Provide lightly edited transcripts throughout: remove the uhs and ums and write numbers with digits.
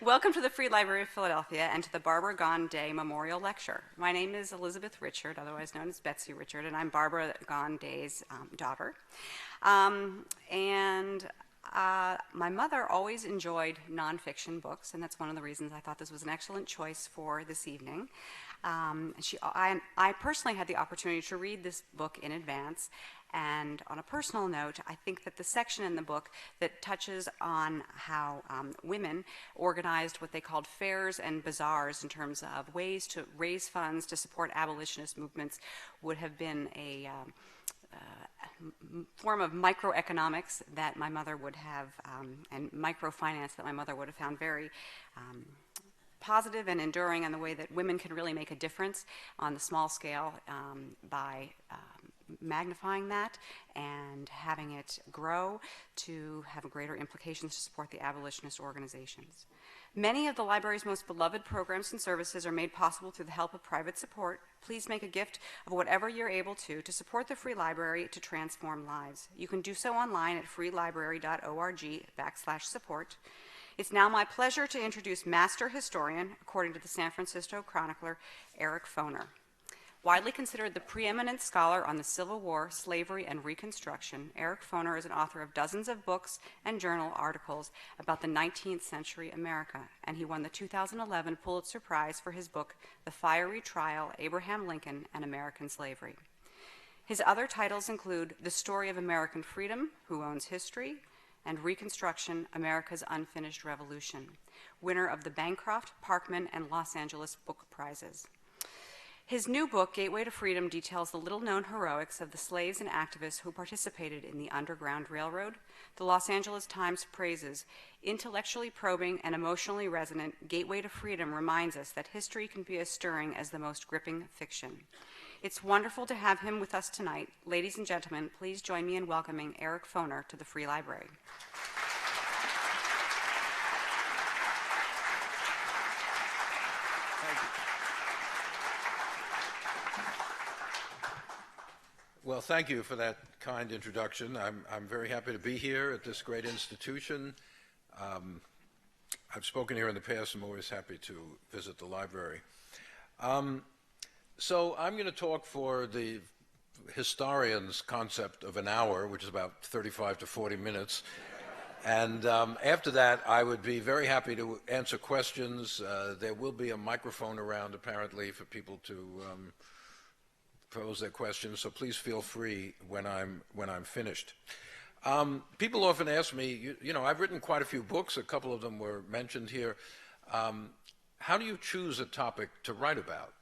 Welcome to the Free Library of Philadelphia and to the Barbara Gone Day Memorial Lecture. My name is Elizabeth Richard, otherwise known as Betsy Richard, and I'm Barbara Gone Day's daughter. My mother always enjoyed nonfiction books, and that's one of the reasons I thought this was an excellent choice for this evening. I personally had the opportunity to read this book in advance, and on a personal note, I think that the section in the book that touches on how women organized what they called fairs and bazaars in terms of ways to raise funds to support abolitionist movements would have been a form of microeconomics that my mother would have, and microfinance that my mother would have found very positive and enduring, and the way that women can really make a difference on the small scale by magnifying that and having it grow to have greater implications to support the abolitionist organizations. Many of the library's most beloved programs and services are made possible through the help of private support. Please make a gift of whatever you're able to support the Free Library to transform lives. You can do so online at freelibrary.org/support. It's now my pleasure to introduce Master Historian, according to the San Francisco Chronicler, Eric Foner. Widely considered the preeminent scholar on the Civil War, slavery, and Reconstruction, Eric Foner is an author of dozens of books and journal articles about the 19th century America, and he won the 2011 Pulitzer Prize for his book, The Fiery Trial, Abraham Lincoln and American Slavery. His other titles include The Story of American Freedom, Who Owns History, and Reconstruction, America's Unfinished Revolution, winner of the Bancroft, Parkman, and Los Angeles Book Prizes. His new book, Gateway to Freedom, details the little-known heroics of the slaves and activists who participated in the Underground Railroad. The Los Angeles Times praises, intellectually probing and emotionally resonant, Gateway to Freedom reminds us that history can be as stirring as the most gripping fiction. It's wonderful to have him with us tonight. Ladies and gentlemen, please join me in welcoming Eric Foner to the Free Library. Well, thank you for that kind introduction. I'm very happy to be here at this great institution. I've spoken here in the past. I'm always happy to visit the library. So I'm going to talk for the historian's concept of an hour, which is about 35 to 40 minutes. And after that, I would be very happy to answer questions. There will be a microphone around, apparently, for people to pose their questions, so please feel free when I'm finished. People often ask me, you know, I've written quite a few books. A couple of them were mentioned here. How do you choose a topic to write about?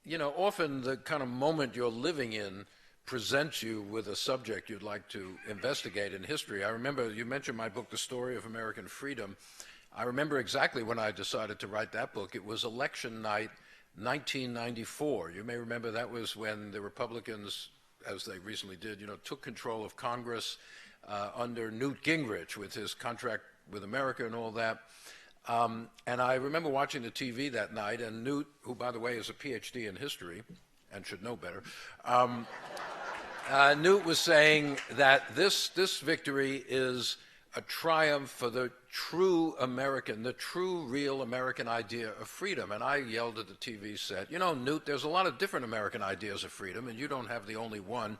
You know, often the kind of moment you're living in presents you with a subject you'd like to investigate in history. I remember you mentioned my book, The Story of American Freedom. I remember exactly when I decided to write that book. It was election night, 1994. You may remember that was when the Republicans, as they recently did, you know, took control of Congress under Newt Gingrich with his contract with America and all that. And I remember watching the TV that night, and Newt, who, by the way, is a PhD in history and should know better, Newt was saying that this victory is a triumph for the true American, the true, real American idea of freedom. And I yelled at the TV set, you know, Newt, there's a lot of different American ideas of freedom, and you don't have the only one.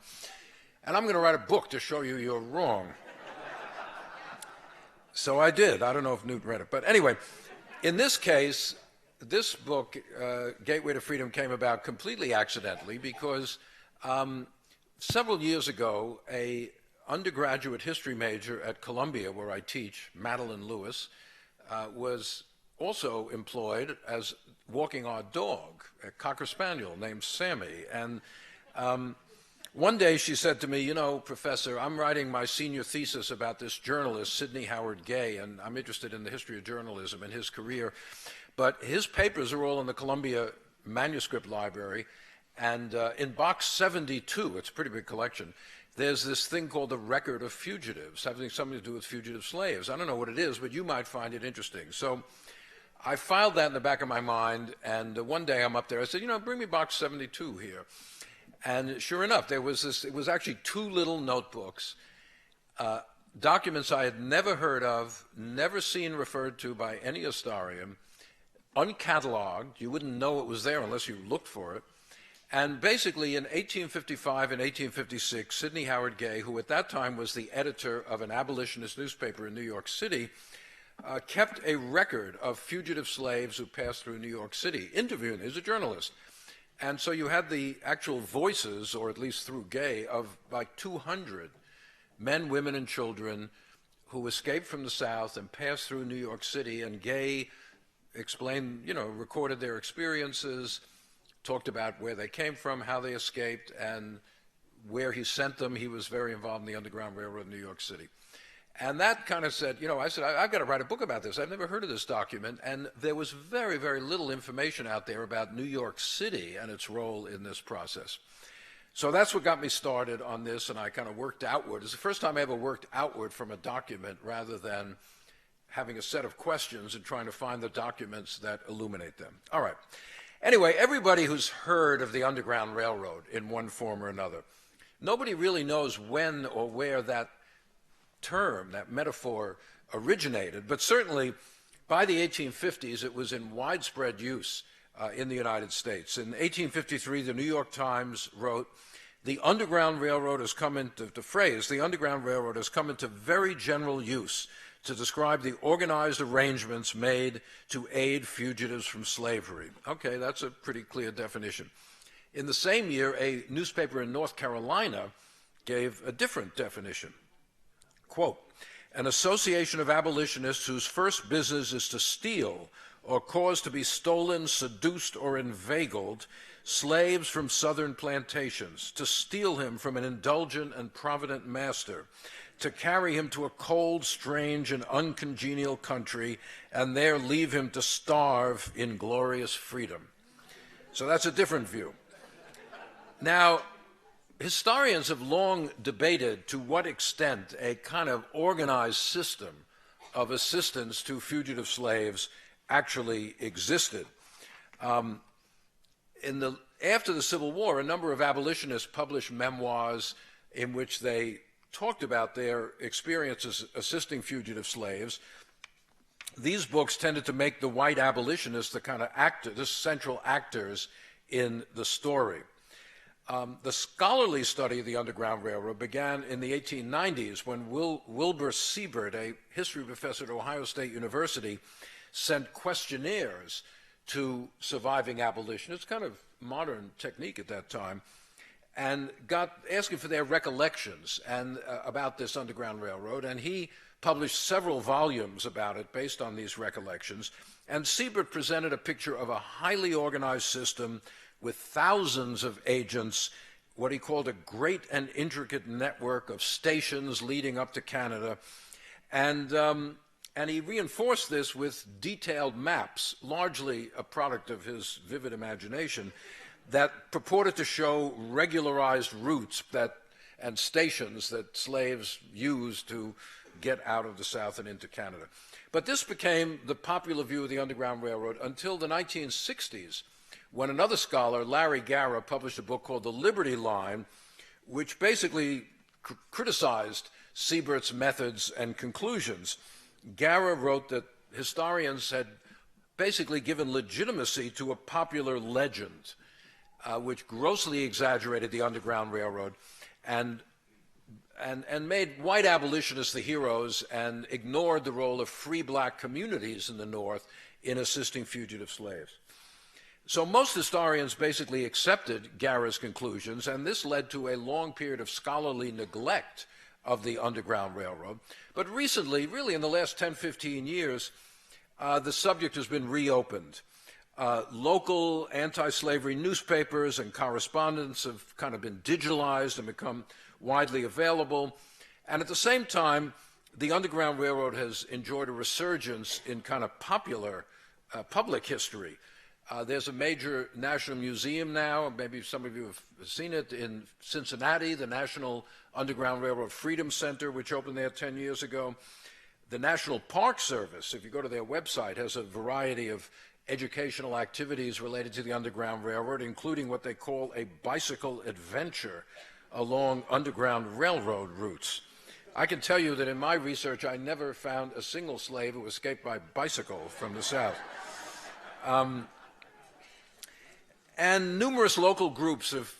And I'm going to write a book to show you you're wrong. So I did. I don't know if Newt read it. But anyway, in this case, this book, Gateway to Freedom, came about completely accidentally because several years ago, a undergraduate history major at Columbia, where I teach, Madeline Lewis, was also employed as walking our dog, a Cocker Spaniel named Sammy. And one day she said to me, you know, Professor, I'm writing my senior thesis about this journalist, Sidney Howard Gay, and I'm interested in the history of journalism and his career. But his papers are all in the Columbia Manuscript Library. And in box 72, it's a pretty big collection, there's this thing called the Record of Fugitives, having something to do with fugitive slaves. I don't know what it is, but you might find it interesting. So I filed that in the back of my mind, and one day I'm up there. I said, you know, bring me box 72 here. And sure enough, there was this, it was actually two little notebooks documents I had never heard of, never seen referred to by any historian, uncatalogued. You wouldn't know it was there unless you looked for it. And basically, in 1855 and 1856, Sidney Howard Gay, who at that time was the editor of an abolitionist newspaper in New York City, kept a record of fugitive slaves who passed through New York City, interviewing. He's a journalist. And so you had the actual voices, or at least through Gay, of like 200 men, women, and children who escaped from the South and passed through New York City. And Gay explained, recorded their experiences, talked about where they came from, how they escaped, and where he sent them. He was very involved in the Underground Railroad in New York City. And that kind of said, I said, I've got to write a book about this. I've never heard of this document. And there was very, very little information out there about New York City and its role in this process. So that's what got me started on this, and I kind of worked outward. It's the first time I ever worked outward from a document rather than having a set of questions and trying to find the documents that illuminate them. All right. Anyway, everybody who's heard of the Underground Railroad in one form or another, nobody really knows when or where that term, that metaphor, originated, but certainly by the 1850s it was in widespread use in the United States. In 1853, the New York Times wrote, "The Underground Railroad has come into," the phrase, "the Underground Railroad has come into very general use to describe the organized arrangements made to aid fugitives from slavery." Okay, that's a pretty clear definition. In the same year, a newspaper in North Carolina gave a different definition. Quote, "An association of abolitionists whose first business is to steal or cause to be stolen, seduced, or inveigled slaves from southern plantations, to steal him from an indulgent and provident master, to carry him to a cold, strange, and uncongenial country, and there leave him to starve in glorious freedom." So that's a different view. Now, historians have long debated to what extent a kind of organized system of assistance to fugitive slaves actually existed. After the Civil War, a number of abolitionists published memoirs in which they talked about their experiences assisting fugitive slaves. These books tended to make the white abolitionists the kind of the central actors in the story. The scholarly study of the Underground Railroad began in the 1890s when Wilbur Siebert, a history professor at Ohio State University, sent questionnaires to surviving abolitionists, kind of modern technique at that time, and got asking for their recollections and about this Underground Railroad, and he published several volumes about it based on these recollections. And Siebert presented a picture of a highly organized system with thousands of agents, what he called a great and intricate network of stations leading up to Canada. And he reinforced this with detailed maps, largely a product of his vivid imagination, that purported to show regularized routes and stations that slaves used to get out of the South and into Canada. But this became the popular view of the Underground Railroad until the 1960s, when another scholar, Larry Garrah, published a book called The Liberty Line, which basically criticized Siebert's methods and conclusions. Garrah wrote that historians had basically given legitimacy to a popular legend, which grossly exaggerated the Underground Railroad and made white abolitionists the heroes and ignored the role of free black communities in the North in assisting fugitive slaves. So most historians basically accepted Garrah's conclusions, and this led to a long period of scholarly neglect of the Underground Railroad. But recently, really in the last 10, 15 years, the subject has been reopened. Local anti-slavery newspapers and correspondence have kind of been digitalized and become widely available. And at the same time, the Underground Railroad has enjoyed a resurgence in kind of popular public history. There's a major national museum now, maybe some of you have seen it, in Cincinnati, the National Underground Railroad Freedom Center, which opened there 10 years ago. The National Park Service, if you go to their website, has a variety of educational activities related to the Underground Railroad, including what they call a bicycle adventure along Underground Railroad routes. I can tell you that in my research, I never found a single slave who escaped by bicycle from the South. And numerous local groups have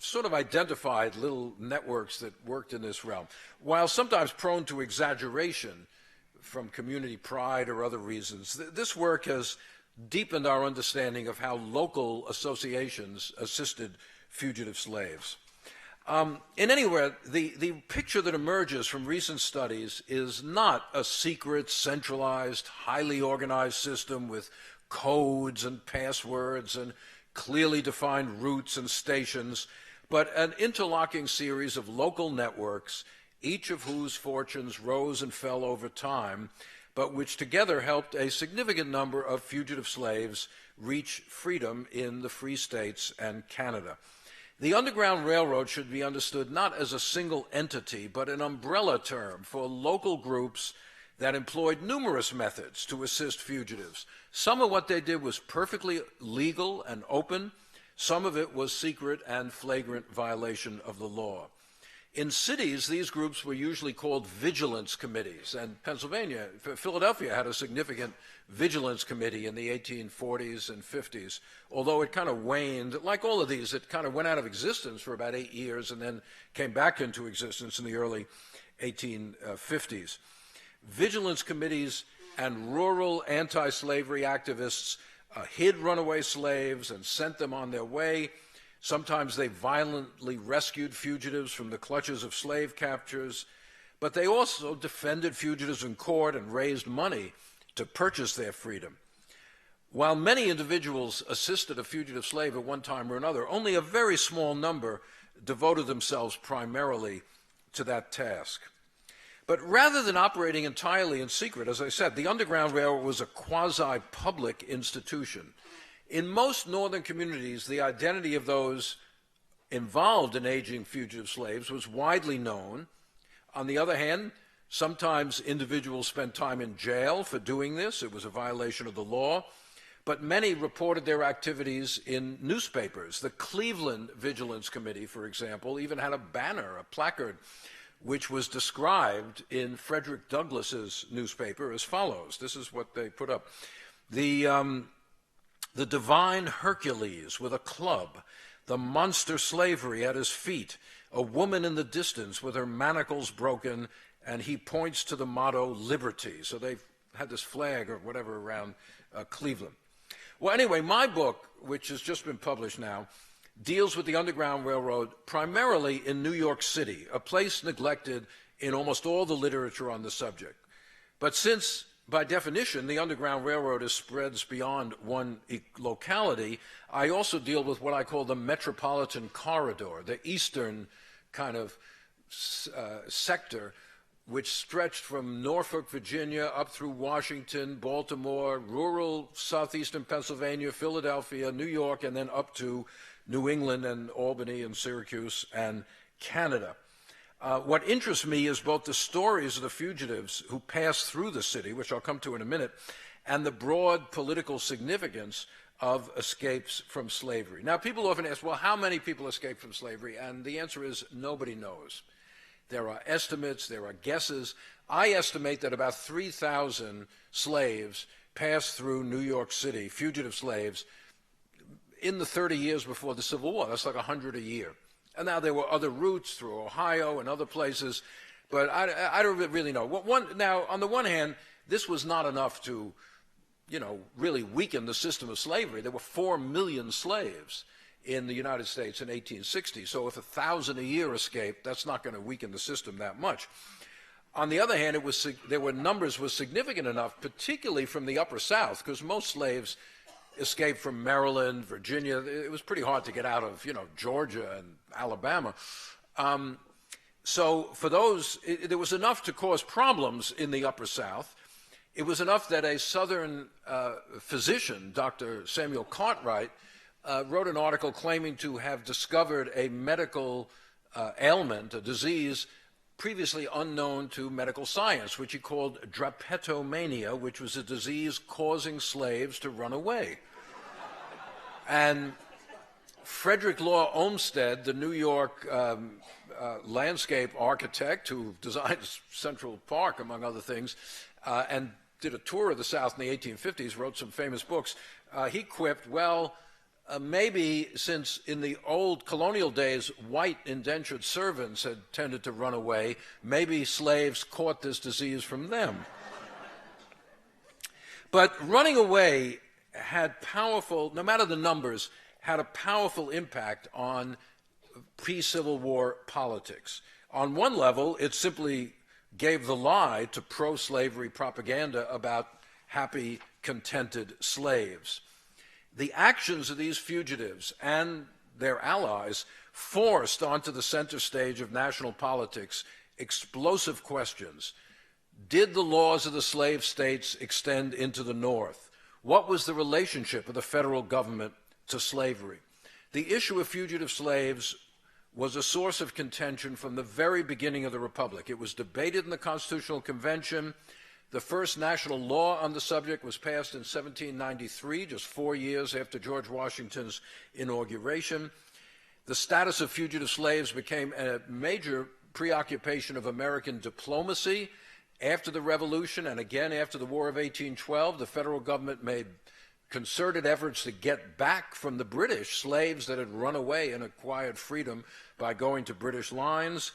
sort of identified little networks that worked in this realm. While sometimes prone to exaggeration from community pride or other reasons, this work has deepened our understanding of how local associations assisted fugitive slaves. In any way, the picture that emerges from recent studies is not a secret, centralized, highly organized system with codes and passwords and clearly defined routes and stations, but an interlocking series of local networks, each of whose fortunes rose and fell over time, but which together helped a significant number of fugitive slaves reach freedom in the Free States and Canada. The Underground Railroad should be understood not as a single entity, but an umbrella term for local groups that employed numerous methods to assist fugitives. Some of what they did was perfectly legal and open. Some of it was secret and flagrant violation of the law. In cities, these groups were usually called vigilance committees, and Philadelphia had a significant vigilance committee in the 1840s and 50s, although it kind of waned. Like all of these, it kind of went out of existence for about 8 years and then came back into existence in the early 1850s. Vigilance committees and rural anti-slavery activists hid runaway slaves and sent them on their way. Sometimes they violently rescued fugitives from the clutches of slave captors, but they also defended fugitives in court and raised money to purchase their freedom. While many individuals assisted a fugitive slave at one time or another, only a very small number devoted themselves primarily to that task. But rather than operating entirely in secret, as I said, the Underground Railroad was a quasi-public institution. In most northern communities, the identity of those involved in aiding fugitive slaves was widely known. On the other hand, sometimes individuals spent time in jail for doing this. It was a violation of the law. But many reported their activities in newspapers. The Cleveland Vigilance Committee, for example, even had a banner, a placard, which was described in Frederick Douglass's newspaper as follows. This is what they put up. The divine Hercules with a club, the monster slavery at his feet, a woman in the distance with her manacles broken, and he points to the motto, liberty. So they've had this flag or whatever around Cleveland. Well, anyway, my book, which has just been published now, deals with the Underground Railroad primarily in New York City, a place neglected in almost all the literature on the subject. But since, by definition, the Underground Railroad spreads beyond one locality, I also deal with what I call the Metropolitan Corridor, the eastern kind of sector, which stretched from Norfolk, Virginia, up through Washington, Baltimore, rural southeastern Pennsylvania, Philadelphia, New York, and then up to New England and Albany and Syracuse and Canada. What interests me is both the stories of the fugitives who passed through the city, which I'll come to in a minute, and the broad political significance of escapes from slavery. Now, people often ask, well, how many people escaped from slavery? And the answer is nobody knows. There are estimates, there are guesses. I estimate that about 3,000 slaves passed through New York City, fugitive slaves, in the 30 years before the Civil War. That's like 100 a year. And now there were other routes through Ohio and other places, but I don't really know. Now, on the one hand, this was not enough to, really weaken the system of slavery. There were 4 million slaves in the United States in 1860. So if 1,000 a year escaped, that's not going to weaken the system that much. On the other hand, numbers were significant enough, particularly from the Upper South, because most slaves escaped from Maryland, Virginia. It was pretty hard to get out of, Georgia and Alabama. So for those, there was enough to cause problems in the Upper South. It was enough that a Southern physician, Dr. Samuel Cartwright, wrote an article claiming to have discovered a medical ailment, a disease previously unknown to medical science, which he called drapetomania, which was a disease causing slaves to run away. And Frederick Law Olmsted, the New York landscape architect who designed Central Park, among other things, and did a tour of the South in the 1850s, wrote some famous books, he quipped, well, maybe since in the old colonial days white indentured servants had tended to run away, maybe slaves caught this disease from them. But running away had powerful, no matter the numbers, had a powerful impact on pre-Civil War politics. On one level, it simply gave the lie to pro-slavery propaganda about happy, contented slaves. The actions of these fugitives and their allies forced onto the center stage of national politics explosive questions. Did the laws of the slave states extend into the North? What was the relationship of the federal government to slavery? The issue of fugitive slaves was a source of contention from the very beginning of the Republic. It was debated in the Constitutional Convention. The first national law on the subject was passed in 1793, just 4 years after George Washington's inauguration. The status of fugitive slaves became a major preoccupation of American diplomacy. After the Revolution and again after the War of 1812, the federal government made concerted efforts to get back from the British slaves that had run away and acquired freedom by going to British lines.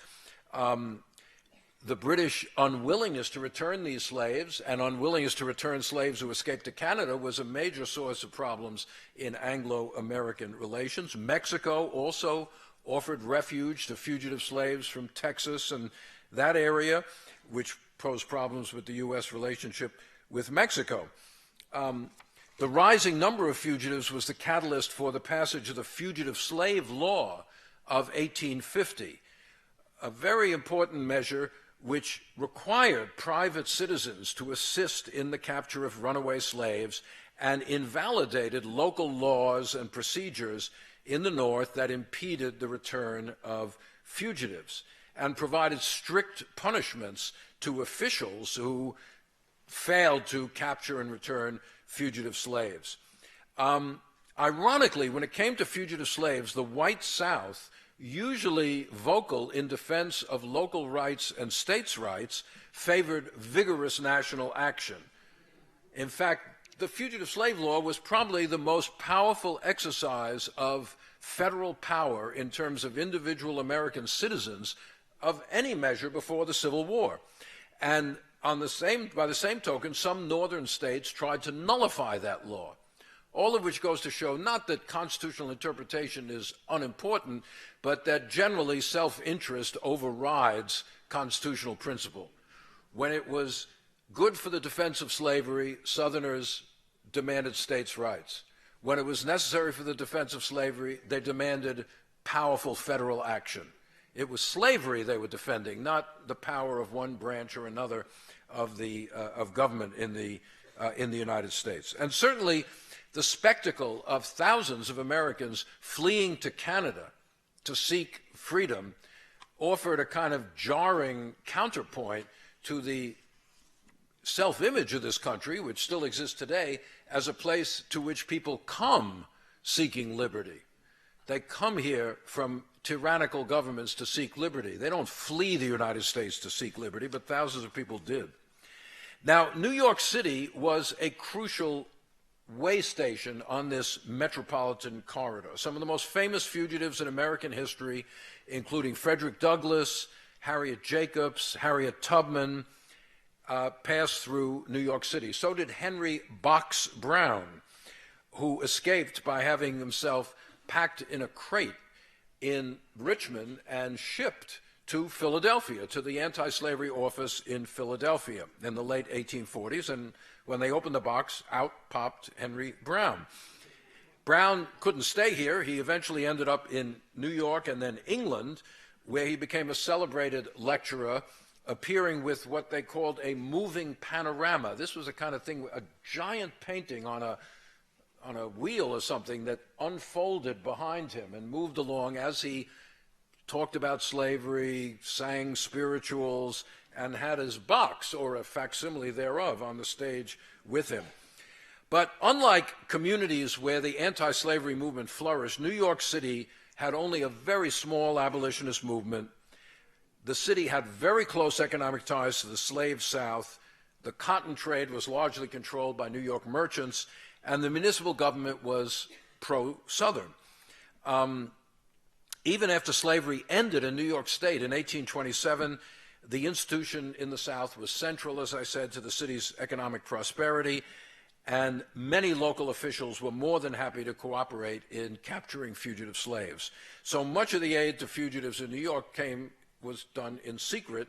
The British unwillingness to return these slaves and unwillingness to return slaves who escaped to Canada was a major source of problems in Anglo-American relations. Mexico also offered refuge to fugitive slaves from Texas and that area, which posed problems with the U.S. relationship with Mexico. The rising number of fugitives was the catalyst for the passage of the Fugitive Slave Law of 1850, a very important measure which required private citizens to assist in the capture of runaway slaves and invalidated local laws and procedures in the North that impeded the return of fugitives and provided strict punishments to officials who failed to capture and return fugitive slaves. Ironically, when it came to fugitive slaves, the white South, usually vocal in defense of local rights and states' rights, favored vigorous national action. In fact, the Fugitive Slave Law was probably the most powerful exercise of federal power in terms of individual American citizens of any measure before the Civil War. And by the same token, some northern states tried to nullify that law, all of which goes to show not that constitutional interpretation is unimportant, but that generally self-interest overrides constitutional principle. When it was good for the defense of slavery, Southerners demanded states' rights. When it was necessary for the defense of slavery, they demanded powerful federal action. It was slavery they were defending, not the power of one branch or another of government in the United States. And certainly, the spectacle of thousands of Americans fleeing to Canada to seek freedom offered a kind of jarring counterpoint to the self-image of this country, which still exists today, as a place to which people come seeking liberty. They come here from tyrannical governments to seek liberty. They don't flee the United States to seek liberty, but thousands of people did. Now, New York City was a crucial way station on this metropolitan corridor. Some of the most famous fugitives in American history, including Frederick Douglass, Harriet Jacobs, Harriet Tubman, passed through New York City. So did Henry Box Brown, who escaped by having himself packed in a crate in Richmond and shipped to Philadelphia, to the anti-slavery office in Philadelphia in the late 1840s. And when they opened the box, out popped Henry Brown. Brown couldn't stay here. He eventually ended up in New York and then England, where he became a celebrated lecturer, appearing with what they called a moving panorama. This was a kind of thing, a giant painting on a wheel or something that unfolded behind him and moved along as he talked about slavery, sang spirituals, and had his box, or a facsimile thereof, on the stage with him. But unlike communities where the anti-slavery movement flourished, New York City had only a very small abolitionist movement. The city had very close economic ties to the slave South. The cotton trade was largely controlled by New York merchants, and the municipal government was pro-Southern. Even after slavery ended in New York State in 1827, the institution in the South was central, as I said, to the city's economic prosperity, and many local officials were more than happy to cooperate in capturing fugitive slaves. So much of the aid to fugitives in New York was done in secret,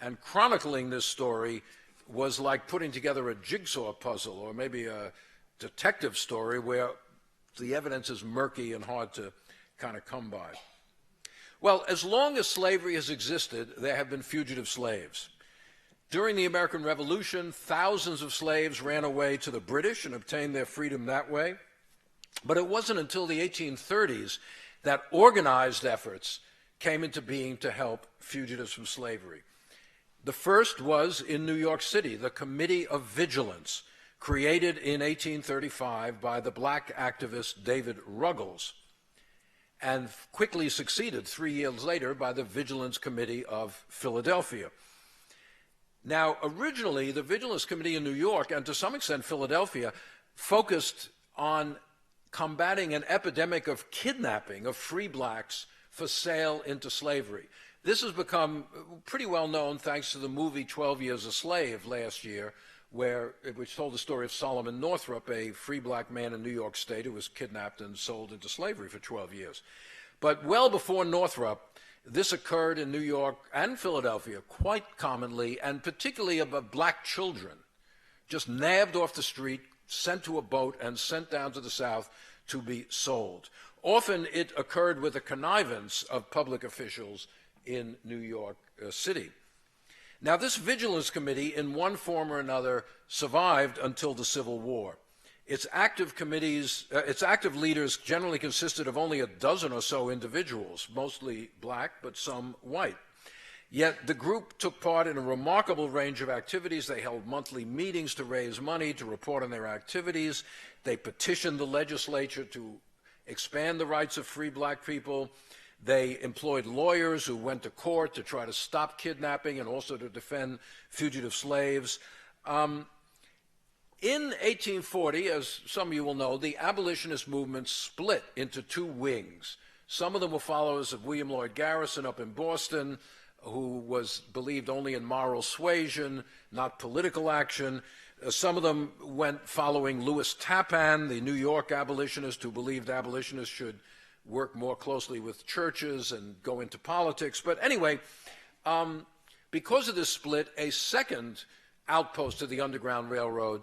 and chronicling this story was like putting together a jigsaw puzzle or maybe a detective story where the evidence is murky and hard to kind of come by. Well, as long as slavery has existed, there have been fugitive slaves. During the American Revolution, thousands of slaves ran away to the British and obtained their freedom that way. But it wasn't until the 1830s that organized efforts came into being to help fugitives from slavery. The first was in New York City, the Committee of Vigilance, created in 1835 by the black activist David Ruggles, and quickly succeeded 3 years later by the Vigilance Committee of Philadelphia. Now, originally, the Vigilance Committee in New York, and to some extent Philadelphia, focused on combating an epidemic of kidnapping of free blacks for sale into slavery. This has become pretty well known thanks to the movie 12 Years a Slave last year, which told the story of Solomon Northup, a free black man in New York State who was kidnapped and sold into slavery for 12 years. But well before Northup, this occurred in New York and Philadelphia quite commonly, and particularly of black children, just nabbed off the street, sent to a boat, and sent down to the South to be sold. Often it occurred with the connivance of public officials in New York City. Now, this Vigilance Committee, in one form or another, survived until the Civil War. Its active leaders generally consisted of only a dozen or so individuals, mostly black, but some white. Yet the group took part in a remarkable range of activities. They held monthly meetings to raise money, to report on their activities. They petitioned the legislature to expand the rights of free black people. They employed lawyers who went to court to try to stop kidnapping and also to defend fugitive slaves. In 1840, as some of you will know, the abolitionist movement split into two wings. Some of them were followers of William Lloyd Garrison up in Boston, who was believed only in moral suasion, not political action. Some of them went following Louis Tappan, the New York abolitionist, who believed abolitionists should work more closely with churches and go into politics. But anyway, because of this split, a second outpost of the Underground Railroad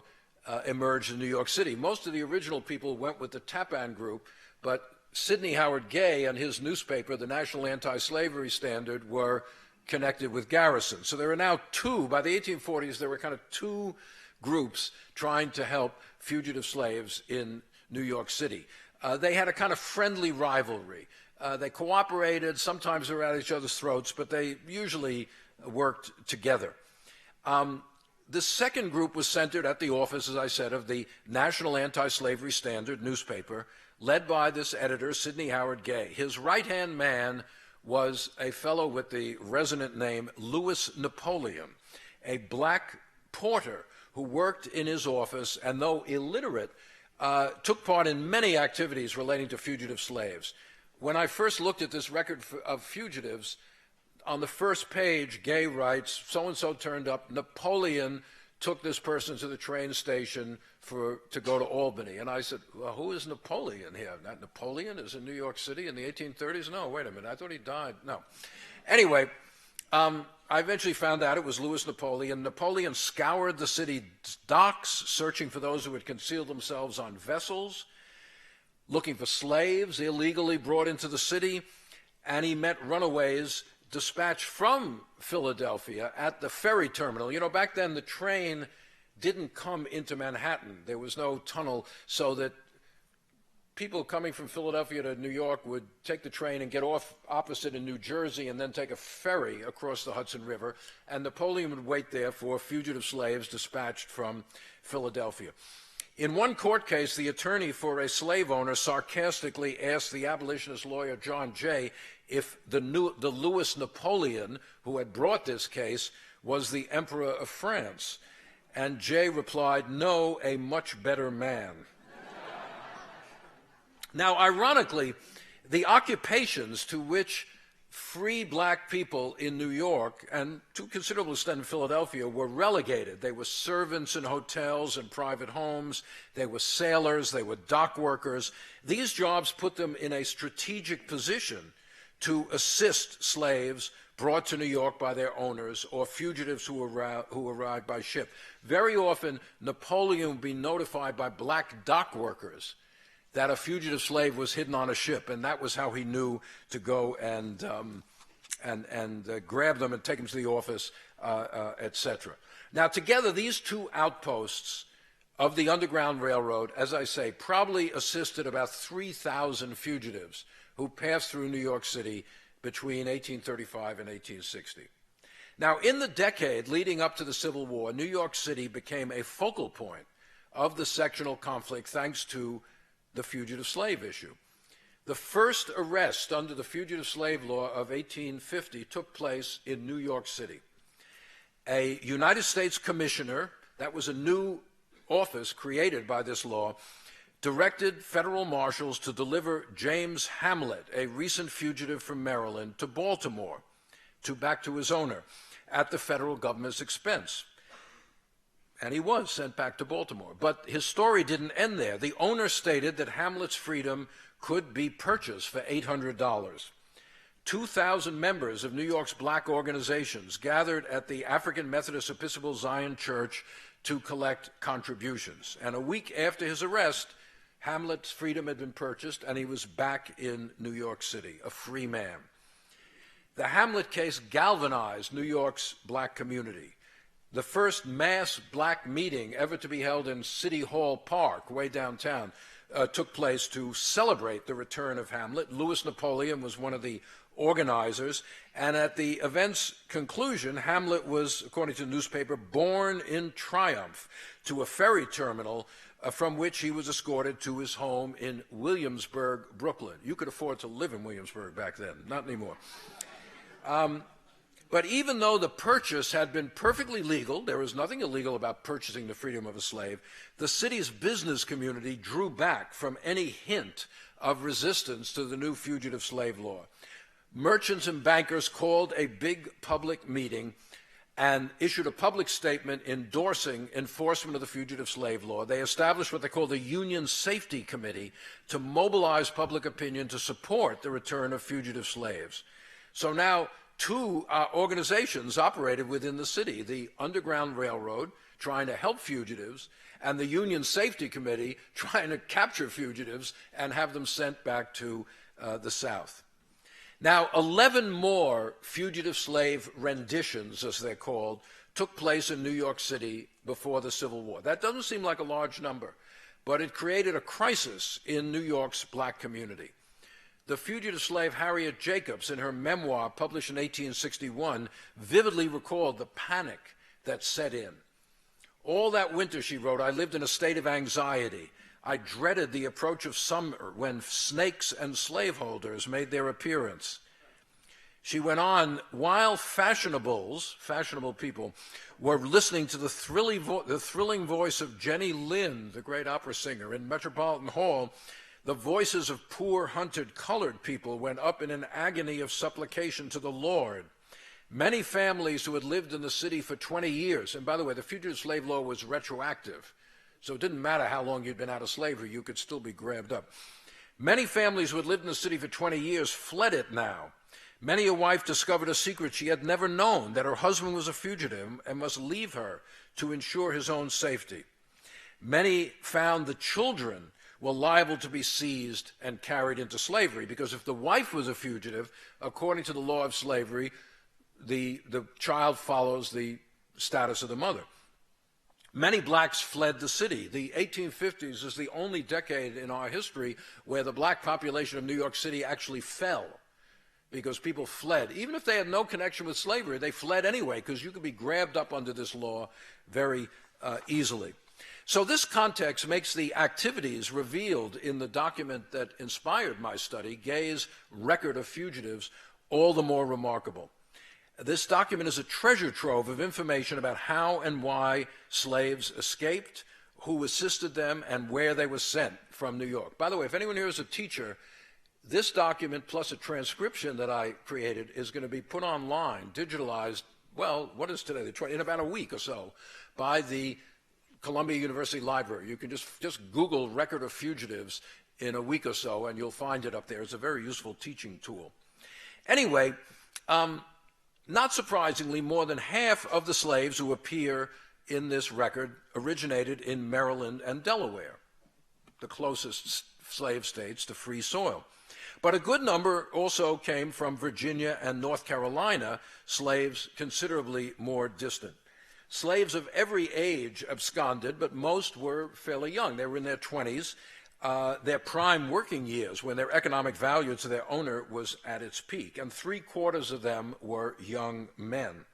emerged in New York City. Most of the original people went with the Tappan group, but Sidney Howard Gay and his newspaper, the National Anti-Slavery Standard, were connected with Garrison. So there are now two, by the 1840s, there were kind of two groups trying to help fugitive slaves in New York City. They had a kind of friendly rivalry. They cooperated, sometimes they were at each other's throats, but they usually worked together. The second group was centered at the office, as I said, of the National Anti-Slavery Standard newspaper, led by this editor, Sidney Howard Gay. His right-hand man was a fellow with the resonant name Louis Napoleon, a black porter who worked in his office and, though illiterate, took part in many activities relating to fugitive slaves. When I first looked at this record of fugitives, on the first page, Gay writes, so-and-so turned up, Napoleon took this person to the train station to go to Albany. And I said, well, who is Napoleon here? That Napoleon is in New York City in the 1830s? No, wait a minute, I thought he died. No. Anyway, I eventually found out it was Louis Napoleon. Napoleon scoured the city docks, searching for those who had concealed themselves on vessels, looking for slaves illegally brought into the city, and he met runaways dispatched from Philadelphia at the ferry terminal. You know, back then the train didn't come into Manhattan. There was no tunnel, so that people coming from Philadelphia to New York would take the train and get off opposite in New Jersey and then take a ferry across the Hudson River, and Napoleon would wait there for fugitive slaves dispatched from Philadelphia. In one court case, the attorney for a slave owner sarcastically asked the abolitionist lawyer John Jay if the Louis Napoleon, who had brought this case, was the Emperor of France. And Jay replied, "No, a much better man." Now, ironically, the occupations to which free black people in New York, and to a considerable extent in Philadelphia, were relegated. They were servants in hotels and private homes. They were sailors. They were dock workers. These jobs put them in a strategic position to assist slaves brought to New York by their owners or fugitives who arrived by ship. Very often, Napoleon would be notified by black dock workers that a fugitive slave was hidden on a ship, and that was how he knew to go and grab them and take them to the office, etc. Now, together, these two outposts of the Underground Railroad, as I say, probably assisted about 3,000 fugitives who passed through New York City between 1835 and 1860. Now, in the decade leading up to the Civil War, New York City became a focal point of the sectional conflict thanks to the fugitive slave issue. The first arrest under the Fugitive Slave Law of 1850 took place in New York City. A United States commissioner, that was a new office created by this law, directed federal marshals to deliver James Hamlet, a recent fugitive from Maryland, to Baltimore, back to his owner, at the federal government's expense. And he was sent back to Baltimore. But his story didn't end there. The owner stated that Hamlet's freedom could be purchased for $800. 2,000 members of New York's black organizations gathered at the African Methodist Episcopal Zion Church to collect contributions. And a week after his arrest, Hamlet's freedom had been purchased, and he was back in New York City, a free man. The Hamlet case galvanized New York's black community. The first mass black meeting ever to be held in City Hall Park, way downtown, took place to celebrate the return of Hamlet. Louis Napoleon was one of the organizers, and at the event's conclusion, Hamlet was, according to the newspaper, borne in triumph to a ferry terminal from which he was escorted to his home in Williamsburg, Brooklyn. You could afford to live in Williamsburg back then, not anymore. But even though the purchase had been perfectly legal, there was nothing illegal about purchasing the freedom of a slave, the city's business community drew back from any hint of resistance to the new fugitive slave law. Merchants and bankers called a big public meeting and issued a public statement endorsing enforcement of the Fugitive Slave Law. They established what they called the Union Safety Committee to mobilize public opinion to support the return of fugitive slaves. So now two organizations operated within the city, the Underground Railroad, trying to help fugitives, and the Union Safety Committee trying to capture fugitives and have them sent back to the South. Now, 11 more fugitive slave renditions, as they're called, took place in New York City before the Civil War. That doesn't seem like a large number, but it created a crisis in New York's black community. The fugitive slave Harriet Jacobs, in her memoir published in 1861, vividly recalled the panic that set in. All that winter, she wrote, I lived in a state of anxiety. I dreaded the approach of summer when snakes and slaveholders made their appearance. She went on, while fashionable people, were listening to the thrilling voice of Jenny Lind, the great opera singer, in Metropolitan Hall, the voices of poor hunted colored people went up in an agony of supplication to the Lord. Many families who had lived in the city for 20 years, and by the way, the Fugitive Slave Law was retroactive, so it didn't matter how long you'd been out of slavery, you could still be grabbed up. Many families who had lived in the city for 20 years fled it now. Many a wife discovered a secret she had never known, that her husband was a fugitive and must leave her to ensure his own safety. Many found the children were liable to be seized and carried into slavery, because if the wife was a fugitive, according to the law of slavery, the child follows the status of the mother. Many blacks fled the city. The 1850s is the only decade in our history where the black population of New York City actually fell, because people fled. Even if they had no connection with slavery, they fled anyway, because you could be grabbed up under this law very easily. So this context makes the activities revealed in the document that inspired my study, Gay's Record of Fugitives, all the more remarkable. This document is a treasure trove of information about how and why slaves escaped, who assisted them, and where they were sent from New York. By the way, if anyone here is a teacher, this document plus a transcription that I created is going to be put online, digitalized, well, what is today, in about a week or so, by the Columbia University Library. You can just Google Record of Fugitives in a week or so, and you'll find it up there. It's a very useful teaching tool. Anyway, not surprisingly, more than half of the slaves who appear in this record originated in Maryland and Delaware, the closest slave states to free soil. But a good number also came from Virginia and North Carolina, slaves considerably more distant. Slaves of every age absconded, but most were fairly young. They were in their 20s, their prime working years, when their economic value to their owner was at its peak, and 3/4 of them were young men.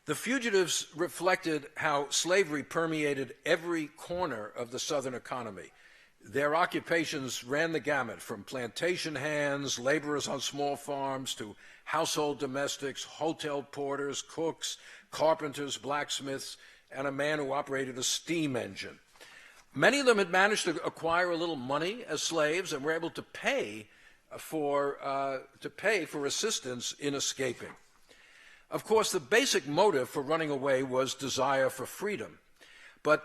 The fugitives reflected how slavery permeated every corner of the Southern economy. Their occupations ran the gamut, from plantation hands, laborers on small farms, to household domestics, hotel porters, cooks, carpenters, blacksmiths, and a man who operated a steam engine. Many of them had managed to acquire a little money as slaves and were able to pay for assistance in escaping. Of course, the basic motive for running away was desire for freedom. But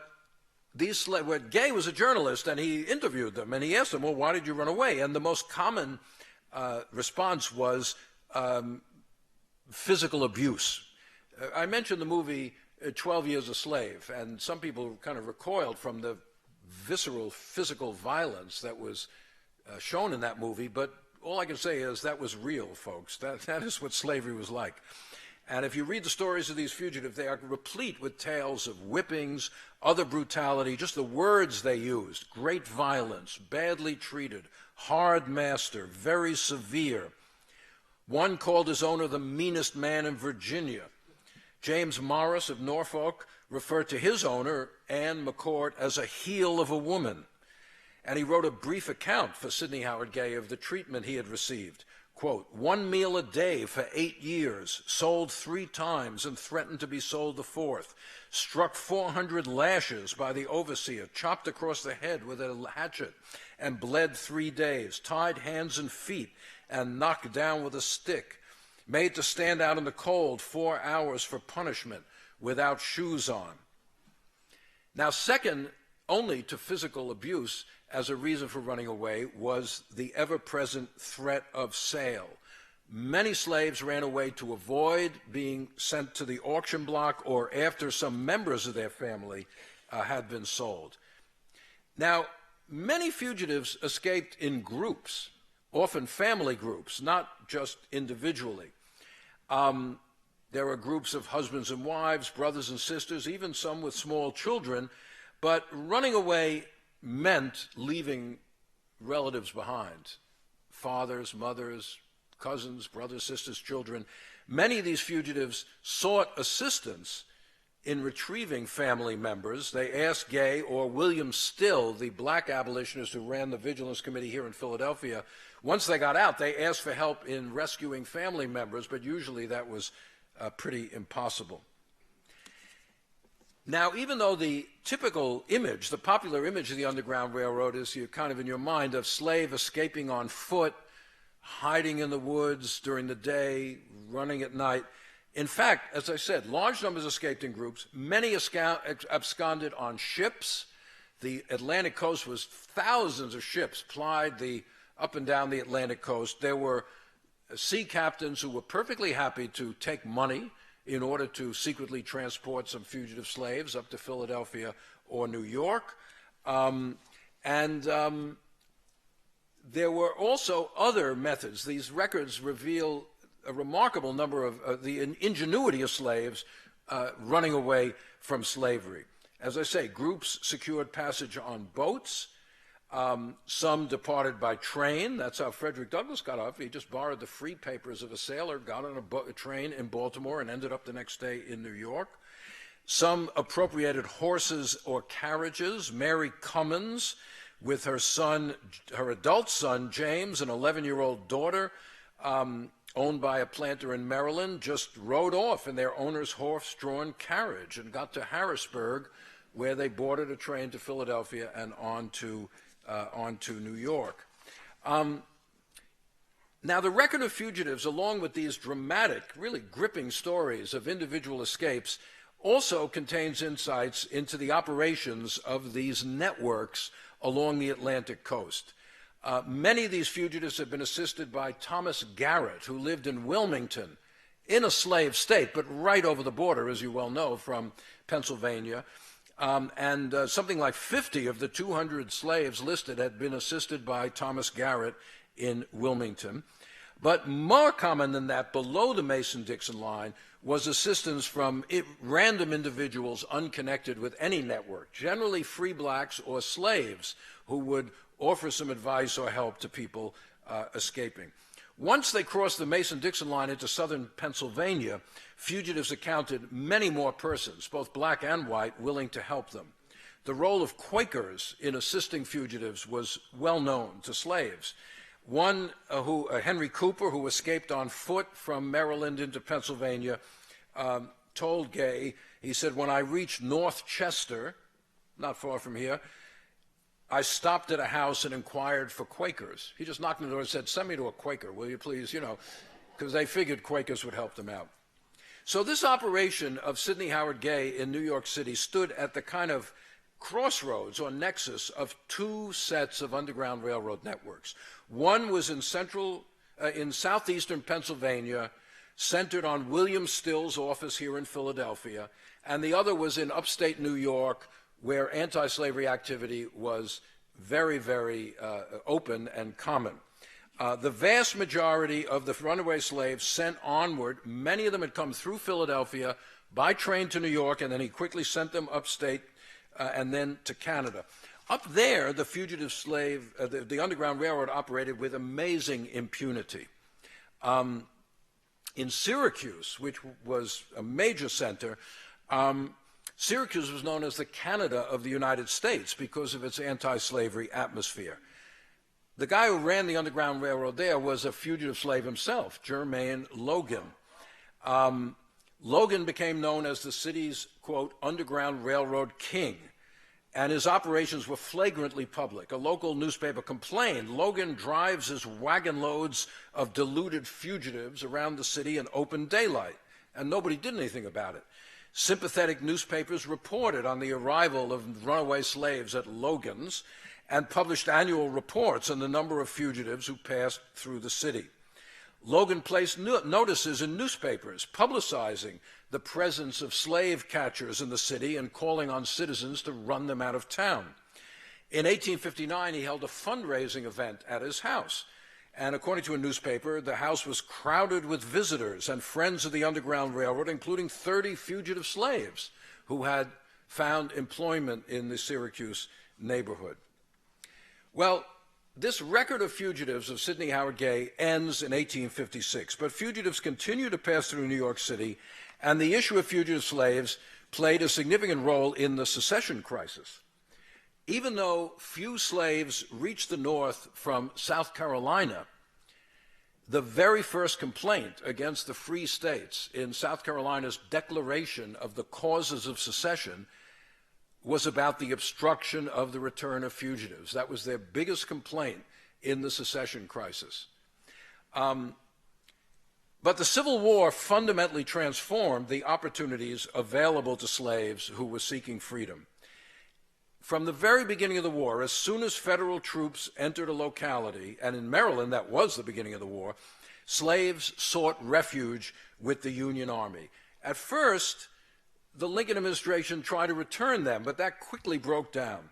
Gay was a journalist, and he interviewed them, and he asked them, well, why did you run away? And the most common response was physical abuse. I mentioned the movie 12 Years a Slave, and some people kind of recoiled from the visceral physical violence that was shown in that movie, but all I can say is that was real, folks. That is what slavery was like. And if you read the stories of these fugitives, they are replete with tales of whippings, other brutality, just the words they used: great violence, badly treated, hard master, very severe. One called his owner the meanest man in Virginia. James Morris of Norfolk referred to his owner, Anne McCord, as a heel of a woman. And he wrote a brief account for Sidney Howard Gay of the treatment he had received. Quote, 1 meal a day for 8 years, sold 3 times and threatened to be sold the 4th, struck 400 lashes by the overseer, chopped across the head with a hatchet, and bled 3 days, tied hands and feet and knocked down with a stick, made to stand out in the cold 4 hours for punishment without shoes on. Now, second only to physical abuse as a reason for running away was the ever-present threat of sale. Many slaves ran away to avoid being sent to the auction block or after some members of their family had been sold. Now, many fugitives escaped in groups, often family groups, not just individually. There were groups of husbands and wives, brothers and sisters, even some with small children, but running away meant leaving relatives behind: fathers, mothers, cousins, brothers, sisters, children. Many of these fugitives sought assistance in retrieving family members. They asked Gay or William Still, the black abolitionist who ran the Vigilance Committee here in Philadelphia. Once they got out, they asked for help in rescuing family members, but usually that was pretty impossible. Now, even though the typical image, the popular image of the Underground Railroad is kind of in your mind of slave escaping on foot, hiding in the woods during the day, running at night. In fact, as I said, large numbers escaped in groups. Many absconded on ships. The Atlantic coast was thousands of ships plied up and down the Atlantic coast. There were sea captains who were perfectly happy to take money in order to secretly transport some fugitive slaves up to Philadelphia or New York. There were also other methods. These records reveal a remarkable number of the ingenuity of slaves running away from slavery. As I say, groups secured passage on boats. Some departed by train. That's how Frederick Douglass got off. He just borrowed the free papers of a sailor, got on a train in Baltimore, and ended up the next day in New York. Some appropriated horses or carriages. Mary Cummins, with her son, her adult son, James, an 11-year-old daughter, owned by a planter in Maryland, just rode off in their owner's horse-drawn carriage and got to Harrisburg, where they boarded a train to Philadelphia and on to New York. Now, the record of fugitives, along with these dramatic, really gripping stories of individual escapes, also contains insights into the operations of these networks along the Atlantic coast. Many of these fugitives have been assisted by Thomas Garrett, who lived in Wilmington, in a slave state, but right over the border, as you well know, from Pennsylvania. Something like 50 of the 200 slaves listed had been assisted by Thomas Garrett in Wilmington. But more common than that, below the Mason-Dixon line, was assistance from random individuals unconnected with any network, generally free blacks or slaves, who would offer some advice or help to people escaping. Once they crossed the Mason-Dixon line into southern Pennsylvania, fugitives encountered many more persons, both black and white, willing to help them. The role of Quakers in assisting fugitives was well known to slaves. One, Henry Cooper, who escaped on foot from Maryland into Pennsylvania, told Gay, he said, "When I reached North Chester, not far from here, I stopped at a house and inquired for Quakers." He just knocked on the door and said, "Send me to a Quaker, will you please?" Because they figured Quakers would help them out. So this operation of Sidney Howard Gay in New York City stood at the kind of crossroads or nexus of two sets of Underground Railroad networks. One was in southeastern Pennsylvania, centered on William Still's office here in Philadelphia, and the other was in upstate New York, where anti-slavery activity was very, very open and common. The vast majority of the runaway slaves sent onward, many of them had come through Philadelphia by train to New York, and then he quickly sent them upstate and then to Canada. Up there, the fugitive slave, the Underground Railroad operated with amazing impunity. In Syracuse, which was a major center, Syracuse was known as the Canada of the United States because of its anti-slavery atmosphere. The guy who ran the Underground Railroad there was a fugitive slave himself, Jermaine Logan. Logan became known as the city's, quote, Underground Railroad king, and his operations were flagrantly public. A local newspaper complained, "Logan drives his wagon loads of deluded fugitives around the city in open daylight," and nobody did anything about it. Sympathetic newspapers reported on the arrival of runaway slaves at Logan's and published annual reports on the number of fugitives who passed through the city. Logan placed notices in newspapers publicizing the presence of slave catchers in the city and calling on citizens to run them out of town. In 1859, he held a fundraising event at his house, and according to a newspaper, the house was crowded with visitors and friends of the Underground Railroad, including 30 fugitive slaves who had found employment in the Syracuse neighborhood. Well, this record of fugitives of Sidney Howard Gay ends in 1856, but fugitives continue to pass through New York City, and the issue of fugitive slaves played a significant role in the secession crisis. Even though few slaves reached the North from South Carolina, the very first complaint against the free states in South Carolina's declaration of the causes of secession was about the obstruction of the return of fugitives. That was their biggest complaint in the secession crisis. But the Civil War fundamentally transformed the opportunities available to slaves who were seeking freedom. From the very beginning of the war, as soon as federal troops entered a locality, and in Maryland that was the beginning of the war, slaves sought refuge with the Union Army. At first, the Lincoln administration tried to return them, but that quickly broke down.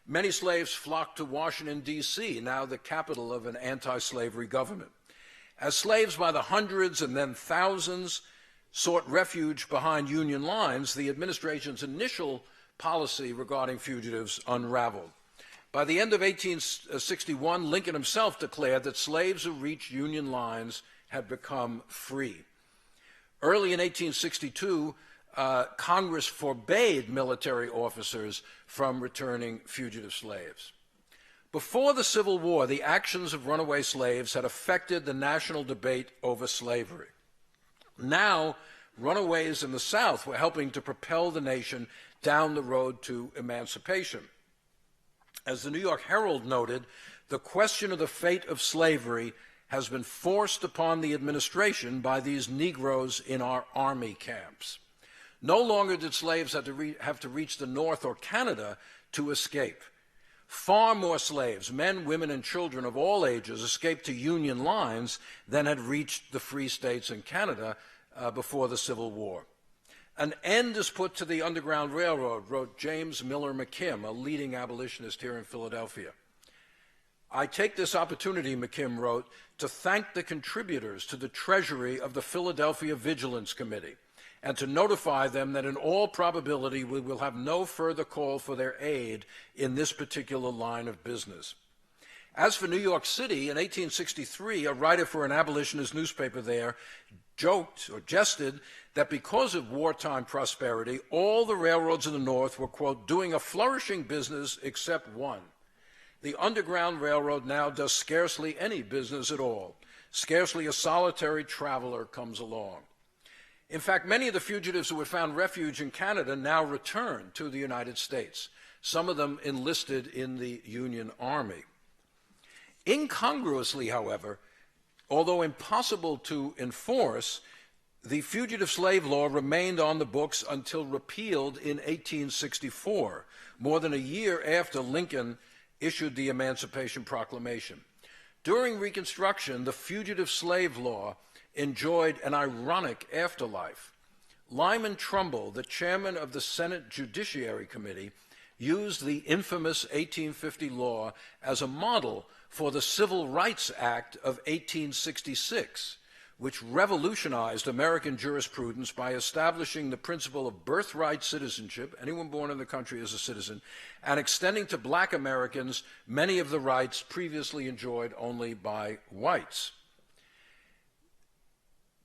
Many slaves flocked to Washington, D.C., now the capital of an anti-slavery government. As slaves by the hundreds and then thousands sought refuge behind Union lines, the administration's initial policy regarding fugitives unraveled. By the end of 1861, Lincoln himself declared that slaves who reached Union lines had become free. Early in 1862, Congress forbade military officers from returning fugitive slaves. Before the Civil War, the actions of runaway slaves had affected the national debate over slavery. Now, runaways in the South were helping to propel the nation down the road to emancipation. As the New York Herald noted, the question of the fate of slavery has been forced upon the administration by these Negroes in our army camps. No longer did slaves have to reach the North or Canada to escape. Far more slaves, men, women, and children of all ages, escaped to Union lines than had reached the free states in Canada before the Civil War. An end is put to the Underground Railroad, wrote James Miller McKim, a leading abolitionist here in Philadelphia. I take this opportunity, McKim wrote, to thank the contributors to the treasury of the Philadelphia Vigilance Committee, and to notify them that in all probability we will have no further call for their aid in this particular line of business. As for New York City, in 1863, a writer for an abolitionist newspaper there joked or jested that because of wartime prosperity, all the railroads in the North were, quote, doing a flourishing business except one. The Underground Railroad now does scarcely any business at all. Scarcely a solitary traveler comes along. In fact, many of the fugitives who had found refuge in Canada now return to the United States, some of them enlisted in the Union Army. Incongruously, however, although impossible to enforce, the Fugitive Slave Law remained on the books until repealed in 1864, more than a year after Lincoln issued the Emancipation Proclamation. During Reconstruction, the Fugitive Slave Law enjoyed an ironic afterlife. Lyman Trumbull, the chairman of the Senate Judiciary Committee, used the infamous 1850 law as a model for the Civil Rights Act of 1866, which revolutionized American jurisprudence by establishing the principle of birthright citizenship, anyone born in the country is a citizen, and extending to black Americans many of the rights previously enjoyed only by whites.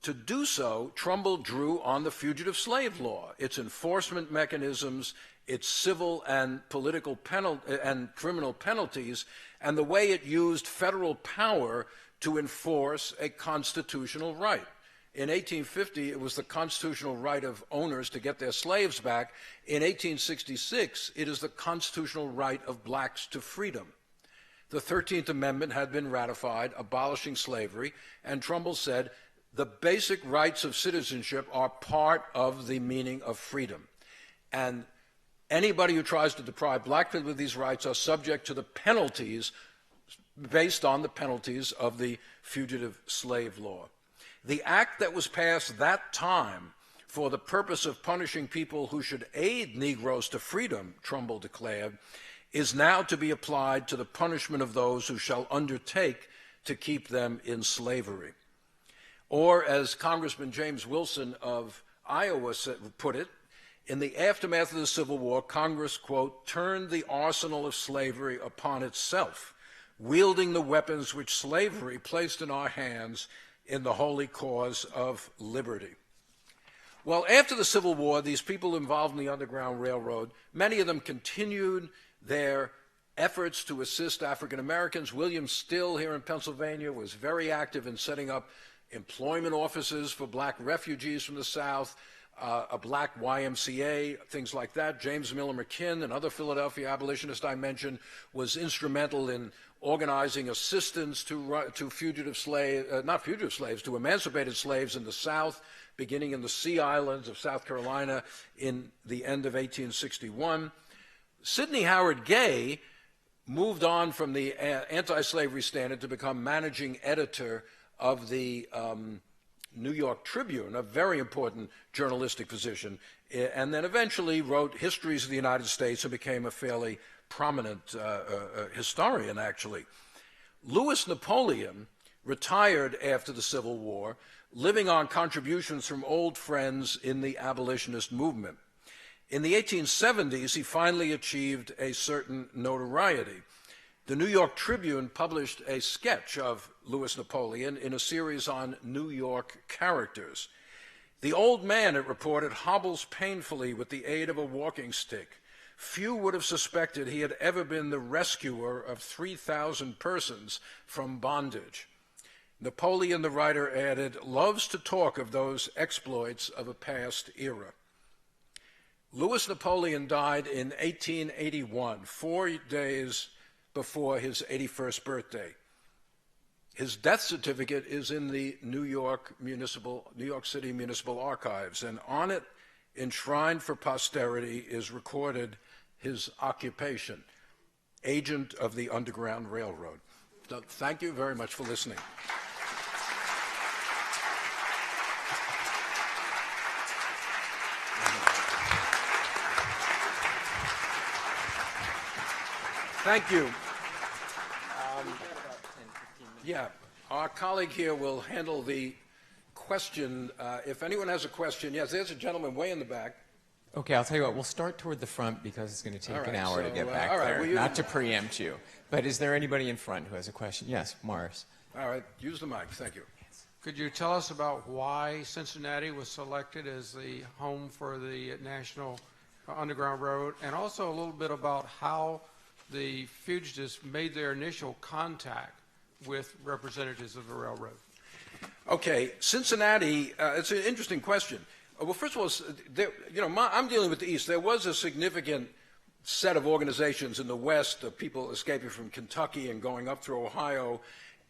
To do so, Trumbull drew on the Fugitive Slave Law, its enforcement mechanisms, its civil and political and criminal penalties, and the way it used federal power to enforce a constitutional right. In 1850, it was the constitutional right of owners to get their slaves back. In 1866, it is the constitutional right of blacks to freedom. The 13th Amendment had been ratified, abolishing slavery, and Trumbull said, the basic rights of citizenship are part of the meaning of freedom. And anybody who tries to deprive black people of these rights are subject to the penalties based on the penalties of the Fugitive Slave Law. The act that was passed that time for the purpose of punishing people who should aid Negroes to freedom, Trumbull declared, is now to be applied to the punishment of those who shall undertake to keep them in slavery. Or, as Congressman James Wilson of Iowa put it, in the aftermath of the Civil War, Congress, quote, turned the arsenal of slavery upon itself, wielding the weapons which slavery placed in our hands in the holy cause of liberty. Well, after the Civil War, these people involved in the Underground Railroad, many of them continued their efforts to assist African Americans. William Still here in Pennsylvania was very active in setting up employment offices for black refugees from the South, a black YMCA, things like that. James Miller McKim, another Philadelphia abolitionist I mentioned, was instrumental in organizing assistance to fugitive slaves, not fugitive slaves, to emancipated slaves in the South, beginning in the Sea Islands of South Carolina in the end of 1861. Sidney Howard Gay moved on from the Anti-Slavery Standard to become managing editor of the New York Tribune, a very important journalistic position, and then eventually wrote Histories of the United States and became a fairly prominent historian, actually. Louis Napoleon retired after the Civil War, living on contributions from old friends in the abolitionist movement. In the 1870s, he finally achieved a certain notoriety. The New York Tribune published a sketch of Louis Napoleon in a series on New York characters. The old man, it reported, hobbles painfully with the aid of a walking stick. Few would have suspected he had ever been the rescuer of 3,000 persons from bondage. Napoleon, the writer added, loves to talk of those exploits of a past era. Louis Napoleon died in 1881, 4 days before his 81st birthday. His death certificate is in the New York City Municipal Archives, and on it, enshrined for posterity, is recorded his occupation, agent of the Underground Railroad. So thank you very much for listening. Thank you. Yeah, our colleague here will handle the question. If anyone has a question, yes, there's a gentleman way in the back. Okay, I'll tell you what, we'll start toward the front because it's going to take an hour to get back there. Well, not to preempt you. But is there anybody in front who has a question? Yes, Morris. All right, use the mic. Thank you. Could you tell us about why Cincinnati was selected as the home for the National Underground Road, and also a little bit about how the fugitives made their initial contact with representatives of the railroad? Okay, Cincinnati, it's an interesting question. Well, first of all, I'm dealing with the East. There was a significant set of organizations in the West of people escaping from Kentucky and going up through Ohio,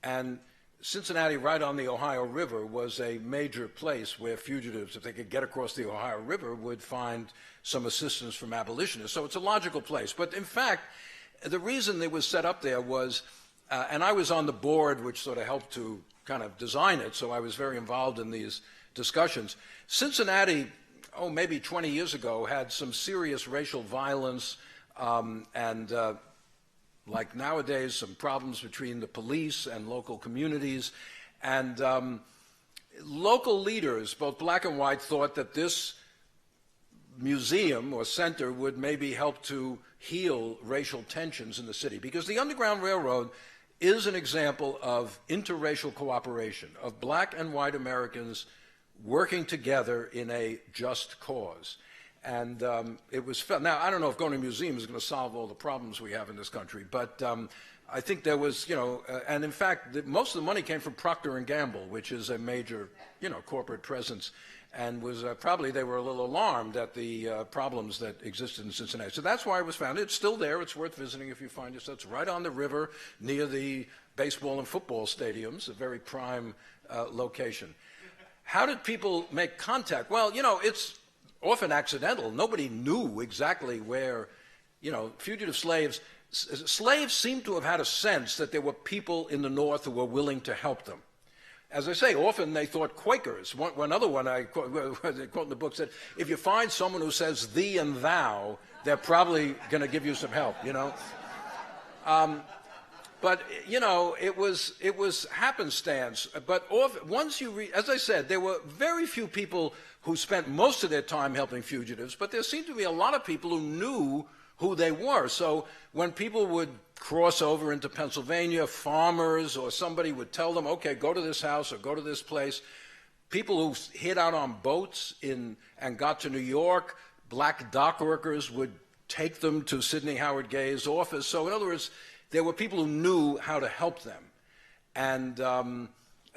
and Cincinnati, right on the Ohio River, was a major place where fugitives, if they could get across the Ohio River, would find some assistance from abolitionists. So it's a logical place. But in fact, the reason it was set up there was, and I was on the board which sort of helped to kind of design it, so I was very involved in these discussions. Cincinnati, maybe 20 years ago, had some serious racial violence and like nowadays, some problems between the police and local communities. And local leaders, both black and white, thought that this museum or center would maybe help to heal racial tensions in the city. Because the Underground Railroad is an example of interracial cooperation, of black and white Americans working together in a just cause. And it was felt. Now, I don't know if going to museums is going to solve all the problems we have in this country, but I think there was, and in fact, most of the money came from Procter & Gamble, which is a major, corporate presence, and was probably they were a little alarmed at the problems that existed in Cincinnati. So that's why it was founded. It's still there. It's worth visiting if you find yourself. It's right on the river near the baseball and football stadiums, a very prime location. How did people make contact? Well, it's often accidental. Nobody knew exactly where, fugitive slaves seem to have had a sense that there were people in the North who were willing to help them. As I say, often they thought Quakers. Another one I quote in the book said, if you find someone who says thee and thou, they're probably going to give you some help, But, it was happenstance. But once you as I said, there were very few people who spent most of their time helping fugitives, but there seemed to be a lot of people who knew who they were. So when people would cross over into Pennsylvania, farmers or somebody would tell them, okay, go to this house or go to this place. People who hid out on boats and got to New York, black dock workers would take them to Sidney Howard Gay's office. So in other words, there were people who knew how to help them. And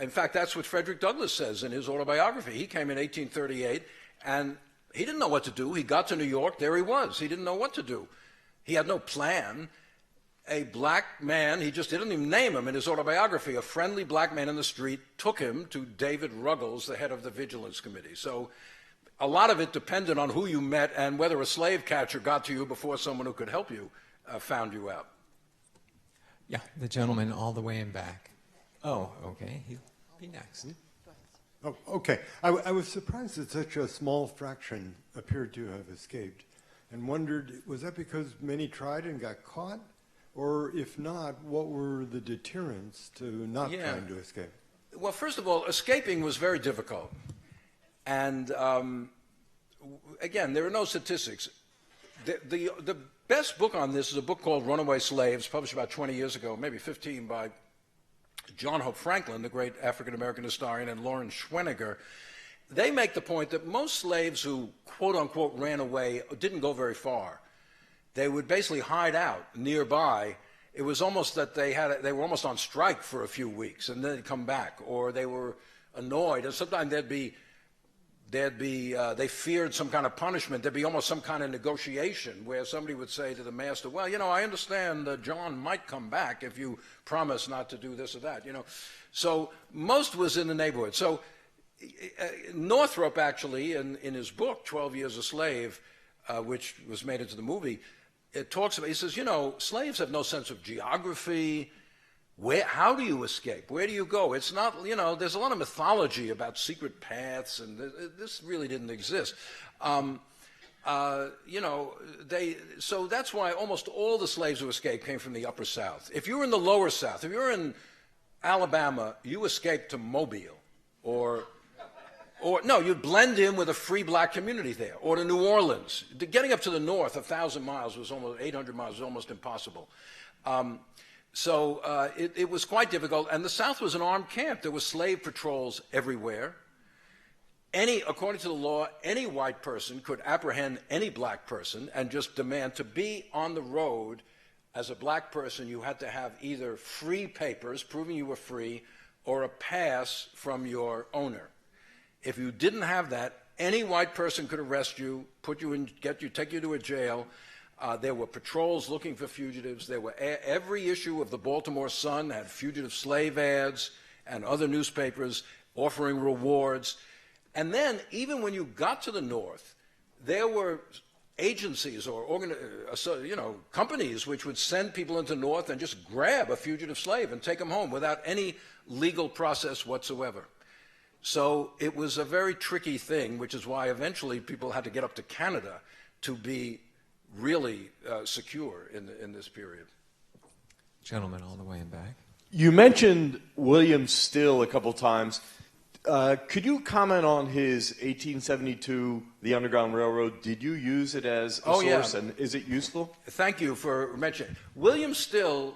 in fact, that's what Frederick Douglass says in his autobiography. He came in 1838, and he didn't know what to do. He got to New York. There he was. He didn't know what to do. He had no plan. A black man, he just didn't even name him in his autobiography, a friendly black man in the street took him to David Ruggles, the head of the Vigilance Committee. So a lot of it depended on who you met and whether a slave catcher got to you before someone who could help you found you out. Yeah, the gentleman all the way in back. Oh, okay. He'll be next. Oh, okay. I was surprised that such a small fraction appeared to have escaped and wondered, was that because many tried and got caught? Or if not, what were the deterrents to not trying to escape? Well, first of all, escaping was very difficult. And again, there are no statistics. The best book on this is a book called Runaway Slaves, published about 20 years ago, maybe 15, by John Hope Franklin, the great African-American historian, and Lawrence Schweniger. they make the point that most slaves who, quote unquote, ran away didn't go very far. They would basically hide out nearby. It was almost that they were almost on strike for a few weeks and then they'd come back, or they were annoyed, and sometimes they feared some kind of punishment. There'd be almost some kind of negotiation where somebody would say to the master, well, I understand John might come back if you promise not to do this or that, So most was in the neighborhood. So Northrop actually, in his book, 12 Years a Slave, which was made into the movie, it talks about, he says, slaves have no sense of geography. How do you escape? Where do you go? It's not, there's a lot of mythology about secret paths, and this really didn't exist. So that's why almost all the slaves who escaped came from the Upper South. If you were in the Lower South, if you were in Alabama, you escaped to Mobile, or no, you'd blend in with a free black community there, or to New Orleans. Getting up to the north, 1,000 miles was almost 800 miles was almost impossible. So it was quite difficult, and the South was an armed camp. There were slave patrols everywhere. According to the law, any white person could apprehend any black person and just demand to be on the road. As a black person, you had to have either free papers proving you were free or a pass from your owner. If you didn't have that, any white person could arrest you, take you to a jail. There were patrols looking for fugitives. Every issue of the Baltimore Sun had fugitive slave ads and other newspapers offering rewards. And then, even when you got to the North, there were agencies or companies which would send people into the North and just grab a fugitive slave and take them home without any legal process whatsoever. So it was a very tricky thing, which is why eventually people had to get up to Canada to be really secure in this period. Gentleman all the way in back. You mentioned William Still a couple times. Could you comment on his 1872, The Underground Railroad? Did you use it as a source, and is it useful? Thank you for mentioning. William Still,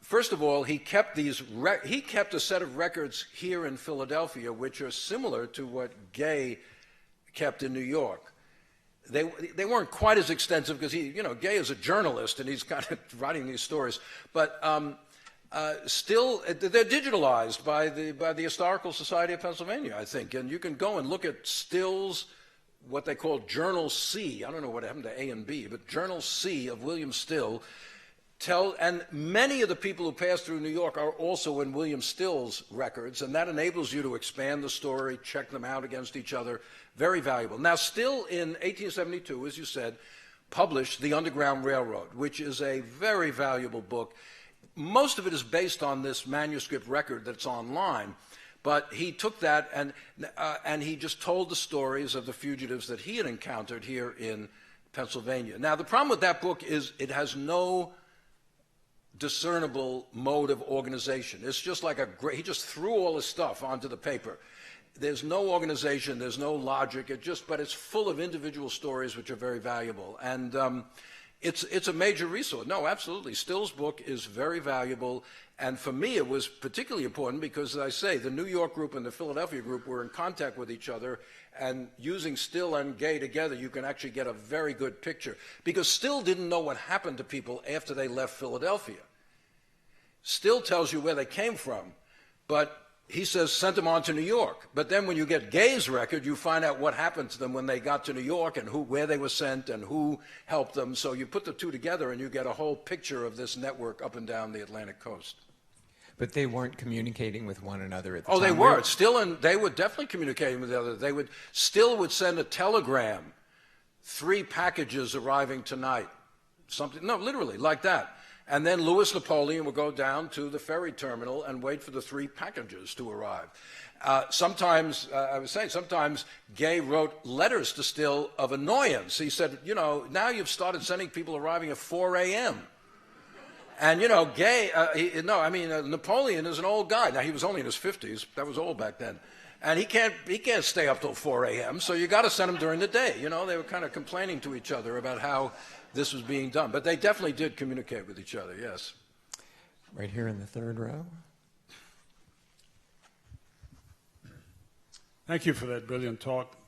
first of all, he kept a set of records here in Philadelphia, which are similar to what Gay kept in New York. They weren't quite as extensive because Gay is a journalist and he's kind of writing these stories, but still they're digitalized by the Historical Society of Pennsylvania, I think, and you can go and look at Still's what they call Journal C. I don't know what happened to A and B, but Journal C of William Still. And many of the people who passed through New York are also in William Still's records, and that enables you to expand the story, check them out against each other. Very valuable. Now, Still in 1872, as you said, published The Underground Railroad, which is a very valuable book. Most of it is based on this manuscript record that's online, but he took that and he just told the stories of the fugitives that he had encountered here in Pennsylvania. Now, the problem with that book is it has no discernible mode of organization. It's just like he just threw all his stuff onto the paper. There's no organization, there's no logic, but it's full of individual stories which are very valuable. And it's a major resource. No, absolutely. Still's book is very valuable. And for me, it was particularly important because, as I say, the New York group and the Philadelphia group were in contact with each other. And using Still and Gay together, you can actually get a very good picture. Because Still didn't know what happened to people after they left Philadelphia. Still tells you where they came from, but he says sent them on to New York. But then when you get Gay's record, you find out what happened to them when they got to New York and where they were sent and who helped them. So you put the two together and you get a whole picture of this network up and down the Atlantic coast. But they weren't communicating with one another at the time. Oh, they were. They were definitely communicating with the other. Still would send a telegram, 3 packages arriving tonight. Literally, like that. And then Louis Napoleon would go down to the ferry terminal and wait for the 3 packages to arrive. Sometimes Gay wrote letters to Still of annoyance. He said, now you've started sending people arriving at 4 a.m. And, Napoleon is an old guy. Now, he was only in his 50s. That was old back then. And he can't stay up till 4 a.m., so you got to send him during the day. They were kind of complaining to each other about how this was being done. But they definitely did communicate with each other, yes. Right here in the third row. Thank you for that brilliant talk.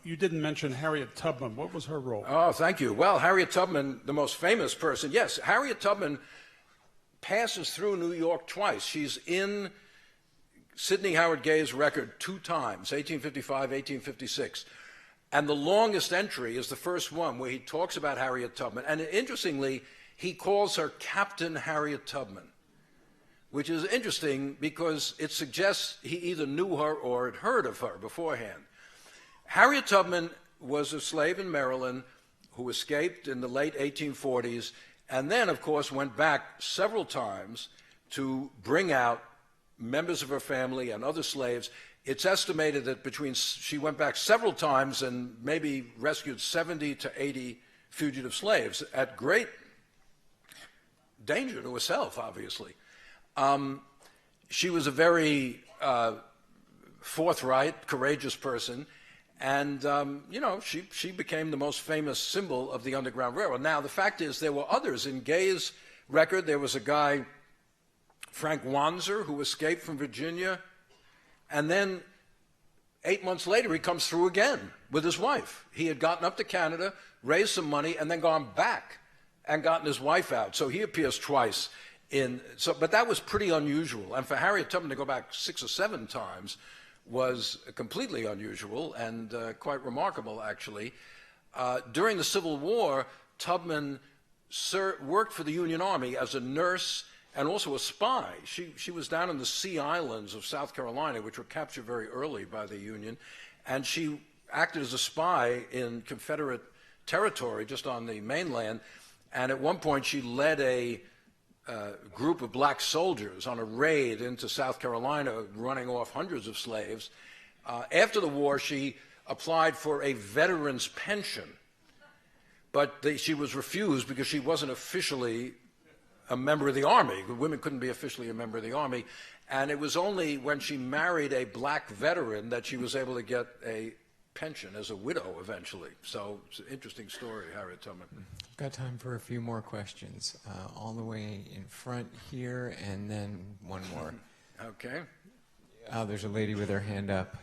You didn't mention Harriet Tubman. What was her role? Oh, thank you. Well, Harriet Tubman, the most famous person. Yes, Harriet Tubman passes through New York twice. She's in Sidney Howard Gay's record 2 times, 1855, 1856. And the longest entry is the first one where he talks about Harriet Tubman. And interestingly, he calls her Captain Harriet Tubman, which is interesting because it suggests he either knew her or had heard of her beforehand. Harriet Tubman was a slave in Maryland who escaped in the late 1840s and then, of course, went back several times to bring out members of her family and other slaves. It's estimated that she went back several times and maybe rescued 70 to 80 fugitive slaves at great danger to herself, obviously. She was a very forthright, courageous person, and she became the most famous symbol of the Underground Railroad. Now, the fact is, there were others. In Gay's record, there was a guy, Frank Wanzer, who escaped from Virginia, and then 8 months later, he comes through again with his wife. He had gotten up to Canada, raised some money, and then gone back and gotten his wife out. So he appears twice. But that was pretty unusual. And for Harriet Tubman to go back 6 or 7 times was completely unusual and quite remarkable, actually. During the Civil War, Tubman worked for the Union Army as a nurse and also a spy. She was down in the Sea Islands of South Carolina, which were captured very early by the Union, and she acted as a spy in Confederate territory just on the mainland. And at one point, she led a group of black soldiers on a raid into South Carolina, running off hundreds of slaves. After the war, she applied for a veteran's pension, but she was refused because she wasn't officially a member of the Army. Women couldn't be officially a member of the Army. And it was only when she married a black veteran that she was able to get a pension as a widow eventually. So it's an interesting story, Harriet Tubman. Got time for a few more questions. All the way in front here, and then one more. Okay. There's a lady with her hand up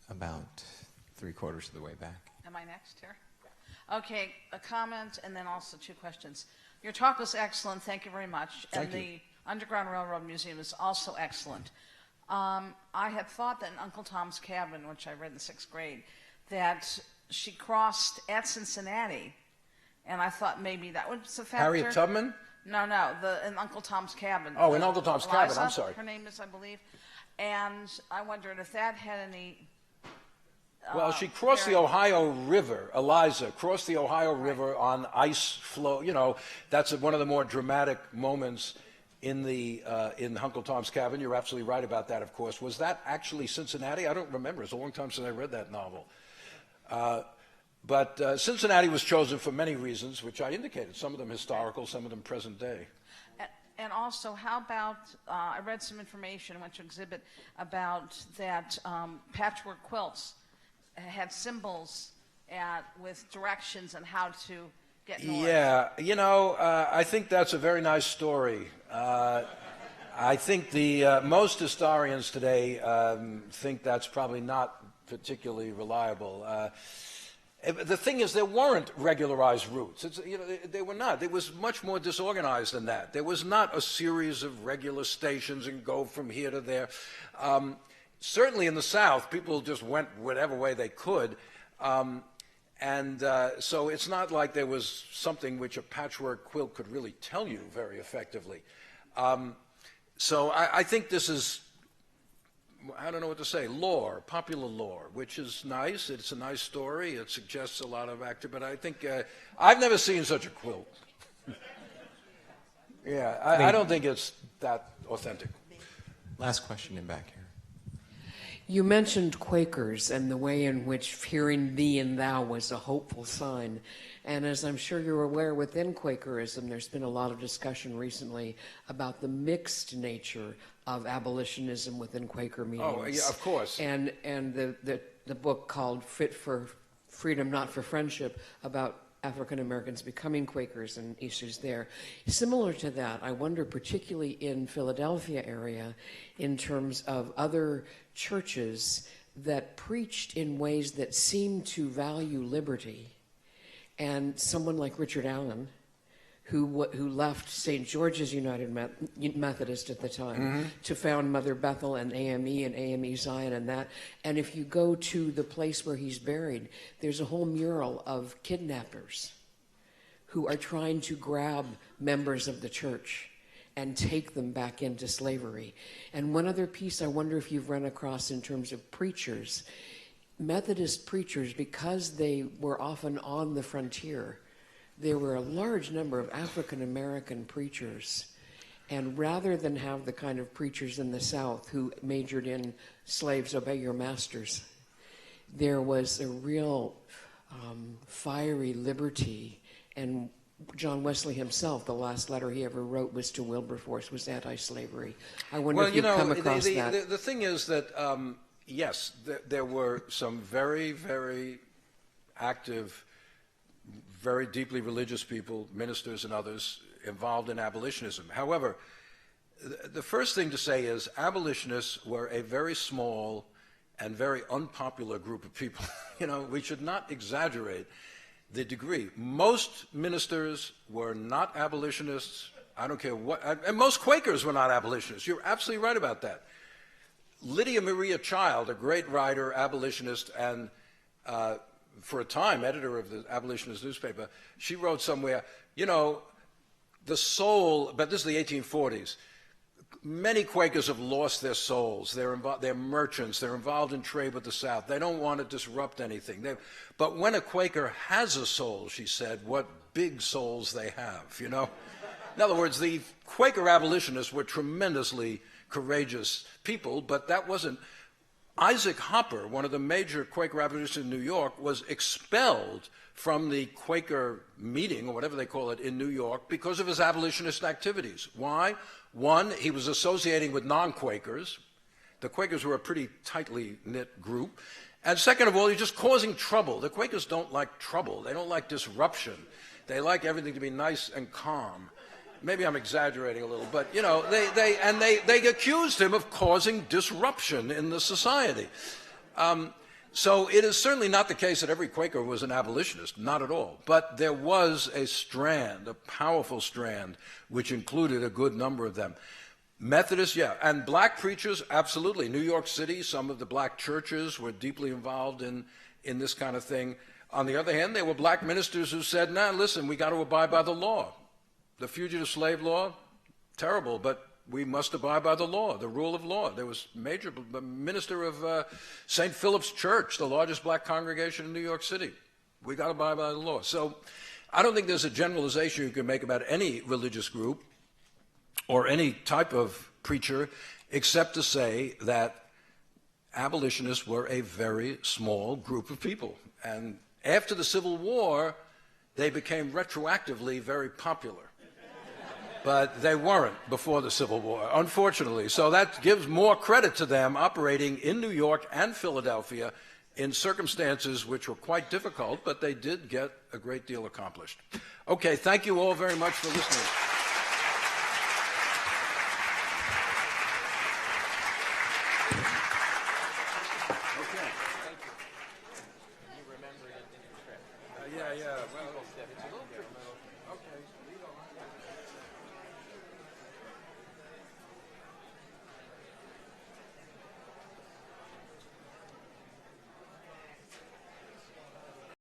about 3/4 of the way back. Am I next here? Okay, a comment and then also 2 questions. Your talk was excellent. Thank you very much. Thank you. The Underground Railroad Museum is also excellent. I had thought that in Uncle Tom's Cabin, which I read in 6th grade, that she crossed at Cincinnati, and I thought maybe that was a factor. Harriet Tubman? No, in Uncle Tom's Cabin. Oh, in Uncle Tom's Cabin, I'm sorry. Her name is, I believe. And I wondered if that had any... Well, she crossed the Ohio River, Eliza, crossed the Ohio River on ice floe. You know, that's one of the more dramatic moments in Uncle Tom's Cabin. You're absolutely right about that, of course. Was that actually Cincinnati? I don't remember. It's a long time since I read that novel. But Cincinnati was chosen for many reasons, which I indicated, some of them historical, some of them present day. And also, how about, I read some information, went to exhibit, about that patchwork quilts had symbols with directions on how to get north. Yeah, I think that's a very nice story. I think most historians today think that's probably not particularly reliable. The thing is, there weren't regularized routes. They were not. It was much more disorganized than that. There was not a series of regular stations and go from here to there. Certainly in the South, people just went whatever way they could. So it's not like there was something which a patchwork quilt could really tell you very effectively. So I think this is, I don't know what to say, lore, popular lore, which is nice. It's a nice story. It suggests a lot of activity, but I think, I've never seen such a quilt. Yeah, I don't think it's that authentic. Last question in back here. You mentioned Quakers and the way in which hearing thee and thou was a hopeful sign. And as I'm sure you're aware, within Quakerism, there's been a lot of discussion recently about the mixed nature of abolitionism within Quaker meetings. Oh, yeah, of course. And the book called Fit for Freedom, Not for Friendship, about African Americans becoming Quakers and issues there. Similar to that, I wonder, particularly in Philadelphia area, in terms of other churches that preached in ways that seemed to value liberty. And someone like Richard Allen, who left St. George's United Methodist at the time to found Mother Bethel and AME Zion and that. And if you go to the place where he's buried, there's a whole mural of kidnappers who are trying to grab members of the church and take them back into slavery. And one other piece I wonder if you've run across in terms of preachers. Methodist preachers, because they were often on the frontier, there were a large number of African American preachers. And rather than have the kind of preachers in the South who majored in slaves obey your masters, there was a real fiery liberty. And John Wesley himself, the last letter he ever wrote was to Wilberforce, was anti-slavery. I wonder if you've come across that. The thing is that, yes, there were some very, very active, very deeply religious people, ministers and others, involved in abolitionism. However, the first thing to say is abolitionists were a very small and very unpopular group of people. We should not exaggerate the degree. Most ministers were not abolitionists. I don't care what, and most Quakers were not abolitionists. You're absolutely right about that. Lydia Maria Child, a great writer, abolitionist, and for a time editor of the abolitionist newspaper, she wrote somewhere, the soul, but this is the 1840s, many Quakers have lost their souls. They're merchants. They're involved in trade with the South. They don't want to disrupt anything. But when a Quaker has a soul, she said, what big souls they have, In other words, the Quaker abolitionists were tremendously courageous people, but that wasn't. Isaac Hopper, one of the major Quaker abolitionists in New York, was expelled from the Quaker meeting, or whatever they call it, in New York because of his abolitionist activities. Why? One, he was associating with non-Quakers. The Quakers were a pretty tightly knit group. And second of all, he's just causing trouble. The Quakers don't like trouble. They don't like disruption. They like everything to be nice and calm. Maybe I'm exaggerating a little, but they accused him of causing disruption in the society. So it is certainly not the case that every Quaker was an abolitionist, not at all. But there was a strand, a powerful strand, which included a good number of them. Methodists, yeah, and black preachers, absolutely. New York City, some of the black churches were deeply involved in this kind of thing. On the other hand, there were black ministers who said, listen, we got to abide by the law. The Fugitive Slave Law, terrible, but we must abide by the law, the rule of law. There was major minister of St. Philip's Church, the largest black congregation in New York City. We got to abide by the law. So I don't think there's a generalization you can make about any religious group or any type of preacher except to say that abolitionists were a very small group of people. And after the Civil War, they became retroactively very popular. But they weren't before the Civil War, unfortunately. So that gives more credit to them operating in New York and Philadelphia in circumstances which were quite difficult, but they did get a great deal accomplished. Okay, thank you all very much for listening.